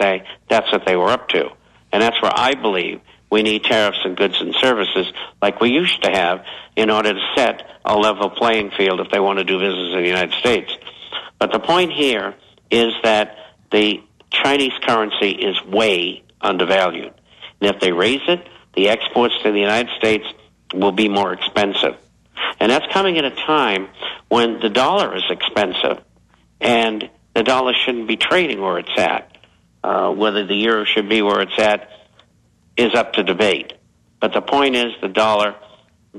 Day, that's what they were up to. And that's where I believe we need tariffs on goods and services like we used to have in order to set a level playing field if they want to do business in the United States. But the point here is that the Chinese currency is way undervalued. And if they raise it, the exports to the United States will be more expensive. And that's coming at a time when the dollar is expensive, and the dollar shouldn't be trading where it's at. Whether the euro should be where it's at is up to debate. But the point is the dollar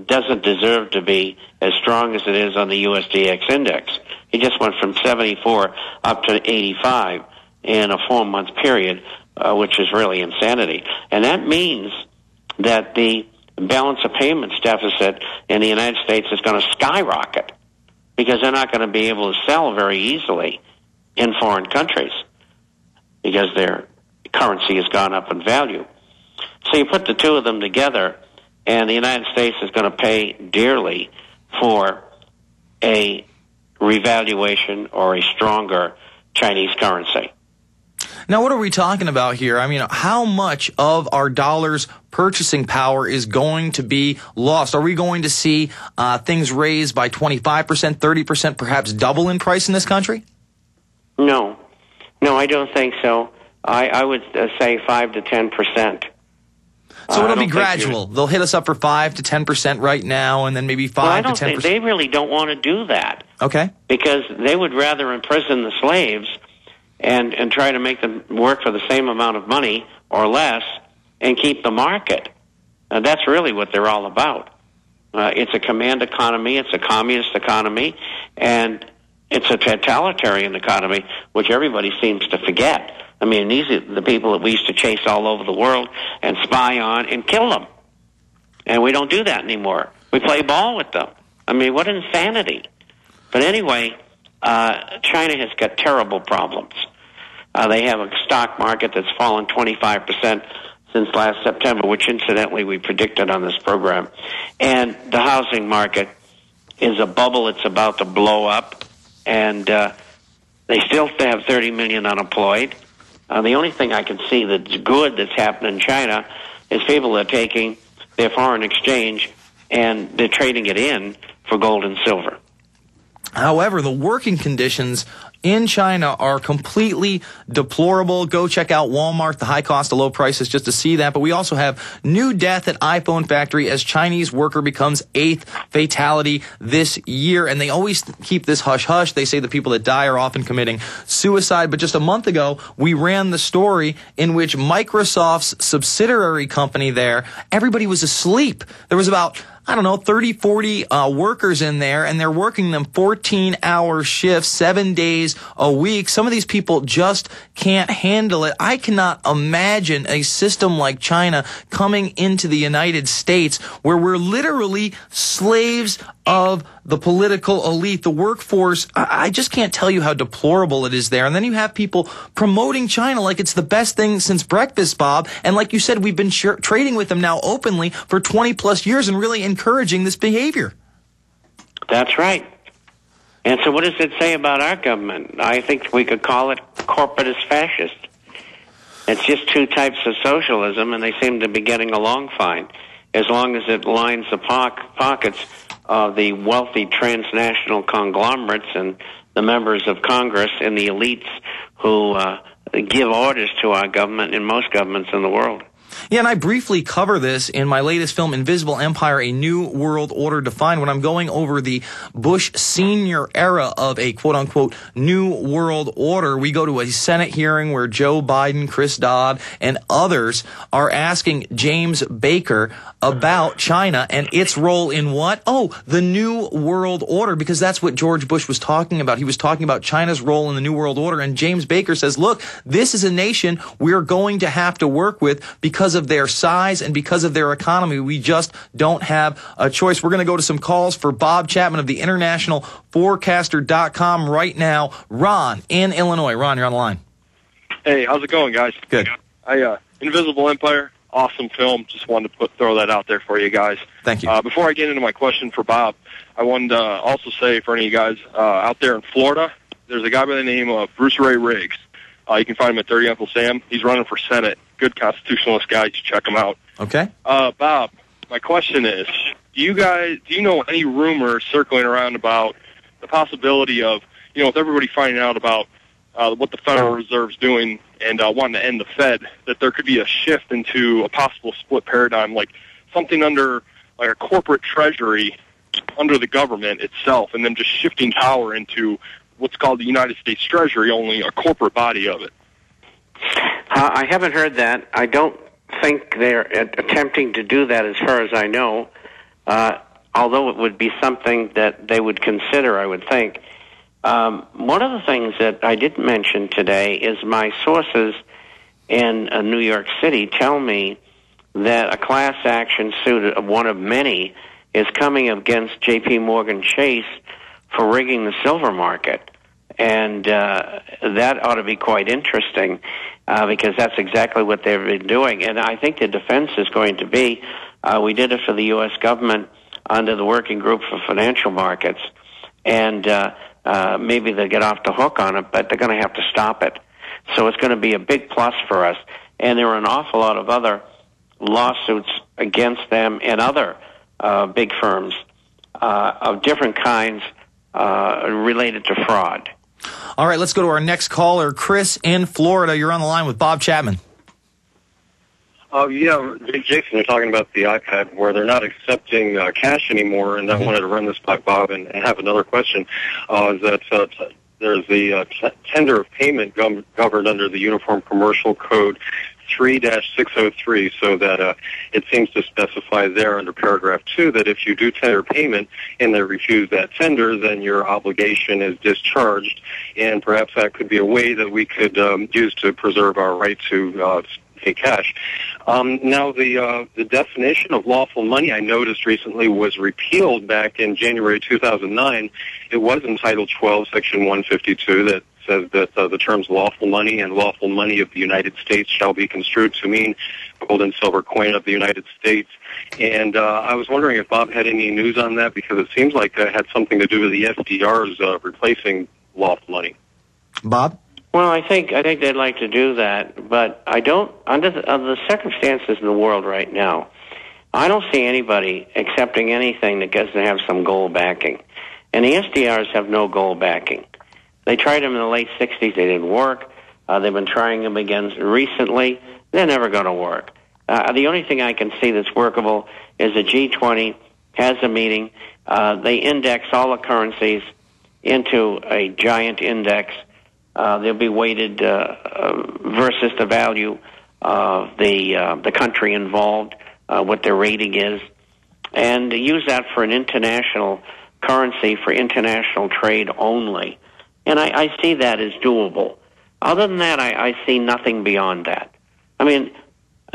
doesn't deserve to be as strong as it is on the USDX index. It just went from 74 up to 85 in a 4-month period, which is really insanity. And that means that the balance of payments deficit in the United States is going to skyrocket because they're not going to be able to sell very easily in foreign countries because their currency has gone up in value. So you put the two of them together, and the United States is going to pay dearly for a revaluation or a stronger Chinese currency. Now, what are we talking about here? I mean, how much of our dollar's purchasing power is going to be lost? Are we going to see things raised by 25%, 30%, perhaps double in price in this country? No, I don't think so. I would say 5 to 10%. So it'll be gradual. They'll hit us up for 5 to 10% right now, and then maybe 5 to 10%. They really don't want to do that. Okay. Because they would rather imprison the slaves and try to make them work for the same amount of money or less and keep the market. That's really what they're all about. It's a command economy, it's a communist economy, and it's a totalitarian economy, which everybody seems to forget. I mean, these are the people that we used to chase all over the world and spy on and kill them. And we don't do that anymore. We play ball with them. I mean, what insanity. But anyway, China has got terrible problems. They have a stock market that's fallen 25% since last September, which incidentally we predicted on this program. And the housing market is a bubble. It's about to blow up. And they still have 30 million unemployed. The only thing I can see that's good that's happened in China is people are taking their foreign exchange and they're trading it in for gold and silver. However, the working conditions in China are completely deplorable. Go check out Walmart, the high cost of low prices, just to see that. But we also have new death at iPhone factory as Chinese worker becomes 8th fatality this year. And they always keep this hush-hush. They say the people that die are often committing suicide. But just a month ago, we ran the story in which Microsoft's subsidiary company there, everybody was asleep. There was about 30, 40 workers in there, and they're working them 14-hour shifts, 7 days a week. Some of these people just can't handle it. I cannot imagine a system like China coming into the United States where we're literally slaves of the political elite, the workforce. I just can't tell you how deplorable it is there. And then you have people promoting China like it's the best thing since breakfast, Bob. And like you said, we've been trading with them now openly for 20-plus years and really encouraging this behavior. That's right. And so what does it say about our government? I think we could call it corporatist fascist. It's just two types of socialism, and they seem to be getting along fine, as long as it lines the pockets of the wealthy transnational conglomerates and the members of Congress and the elites who give orders to our government and most governments in the world. Yeah, and I briefly cover this in my latest film, Invisible Empire, A New World Order Defined, when I'm going over the Bush senior era of a quote-unquote New World Order. We go to a Senate hearing where Joe Biden, Chris Dodd, and others are asking James Baker about China and its role in what? Oh, the New World Order, because that's what George Bush was talking about. He was talking about China's role in the New World Order, and James Baker says, look, this is a nation we're going to have to work with because of their size and because of their economy. We just don't have a choice. We're going to go to some calls for Bob Chapman of the internationalforecaster.com right now. Ron in Illinois. Ron, you're on the line. Hey, how's it going, guys? Good. Invisible Empire, awesome film. Just wanted to throw that out there for you guys. Thank you. Before I get into my question for Bob, I wanted to also say for any of you guys out there in Florida, there's a guy by the name of Bruce Ray Riggs. You can find him at 30 Uncle Sam. He's running for Senate. Good constitutionalist guy. You should check him out. Okay. Bob, my question is, do you know any rumors circling around about the possibility of, with everybody finding out about what the Federal Reserve's doing and wanting to end the Fed, that there could be a shift into a possible split paradigm, like something under like a corporate treasury under the government itself, and then just shifting power into what's called the United States Treasury, only a corporate body of it? I haven't heard that. I don't think they're attempting to do that as far as I know, although it would be something that they would consider, I would think. One of the things that I didn't mention today is my sources in New York City tell me that a class action suit, one of many, is coming against J.P. Morgan Chase for rigging the silver market. And that ought to be quite interesting because that's exactly what they've been doing. And I think the defense is going to be, we did it for the U.S. government under the Working Group for Financial Markets, and maybe they'll get off the hook on it, but they're going to have to stop it. So it's going to be a big plus for us. And there are an awful lot of other lawsuits against them and other big firms of different kinds related to fraud. All right, let's go to our next caller, Chris in Florida. You're on the line with Bob Chapman. Yeah, Jason, they're talking about the iPad where they're not accepting cash anymore, and I wanted to run this by Bob and have another question. Is that there's the tender of payment governed under the Uniform Commercial Code 3-603, so that it seems to specify there under paragraph 2 that if you do tender payment and they refuse that tender, then your obligation is discharged, and perhaps that could be a way that we could use to preserve our right to pay cash. Now, the definition of lawful money I noticed recently was repealed back in January 2009. It was in Title 12, Section 152, that says that the terms lawful money and lawful money of the United States shall be construed to mean gold and silver coin of the United States. And I was wondering if Bob had any news on that, because it seems like it had something to do with the SDRs replacing lawful money. Bob? Well, I think they'd like to do that, but I don't, under the circumstances in the world right now, I don't see anybody accepting anything that doesn't have some gold backing. And the SDRs have no gold backing. They tried them in the late 60s. They didn't work. They've been trying them again recently. They're never going to work. The only thing I can see that's workable is the G20 has a meeting. They index all the currencies into a giant index. They'll be weighted versus the value of the country involved, what their rating is, and use that for an international currency for international trade only. And I see that as doable. Other than that, I see nothing beyond that. I mean,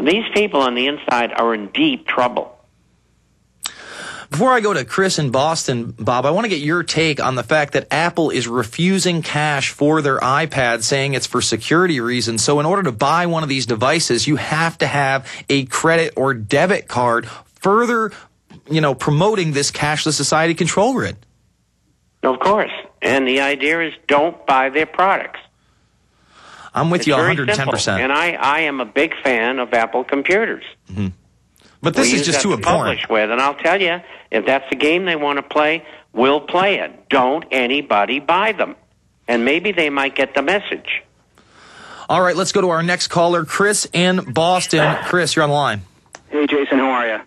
these people on the inside are in deep trouble. Before I go to Chris in Boston, Bob, I want to get your take on the fact that Apple is refusing cash for their iPad, saying it's for security reasons. So in order to buy one of these devices, you have to have a credit or debit card, further, promoting this cashless society control grid. Of course. And the idea is don't buy their products. I'm with you 110%. Simple. And I am a big fan of Apple computers. Mm-hmm. But this is just too abhorrent. With, and I'll tell you, if that's the game they want to play, we'll play it. Don't anybody buy them. And maybe they might get the message. All right, let's go to our next caller, Chris in Boston. Chris, you're on the line. Hey, Jason, how are you?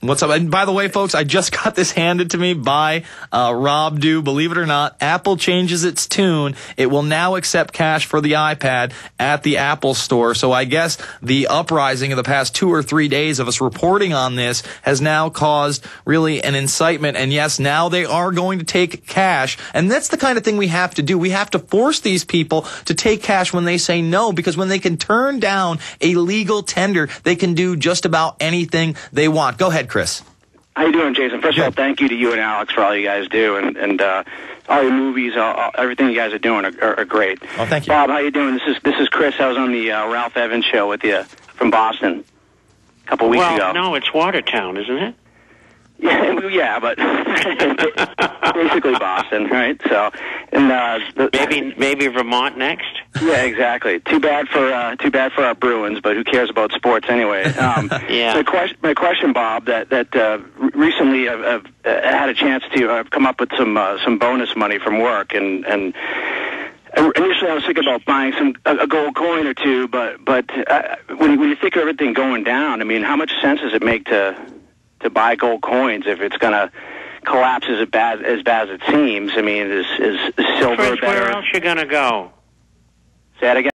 What's up? And by the way, folks, I just got this handed to me by Rob Dew. Believe it or not, Apple changes its tune. It will now accept cash for the iPad at the Apple Store. So I guess the uprising of the past 2 or 3 days of us reporting on this has now caused really an incitement. And yes, now they are going to take cash. And that's the kind of thing we have to do. We have to force these people to take cash when they say no, because when they can turn down a legal tender, they can do just about anything they want. Go ahead, Chris. How you doing, Jason? First of all, thank you to you and Alex for all you guys do, and all your movies, everything you guys are doing are great. Oh, thank you. Bob, how you doing? This is Chris. I was on the Ralph Evans show with you from Boston a couple weeks ago. Well, no, it's Watertown, isn't it? Yeah, but basically Boston, right? So, and maybe Vermont next. Yeah, exactly. Too bad for our Bruins, but who cares about sports anyway? Yeah. My question, Bob, that recently I've had a chance to come up with some bonus money from work, and initially I was thinking about buying a gold coin or two, but when you think of everything going down, I mean, how much sense does it make to buy gold coins if it's going to collapse as bad as it seems? I mean, is silver Chris, better? where else you going to go? Say that again.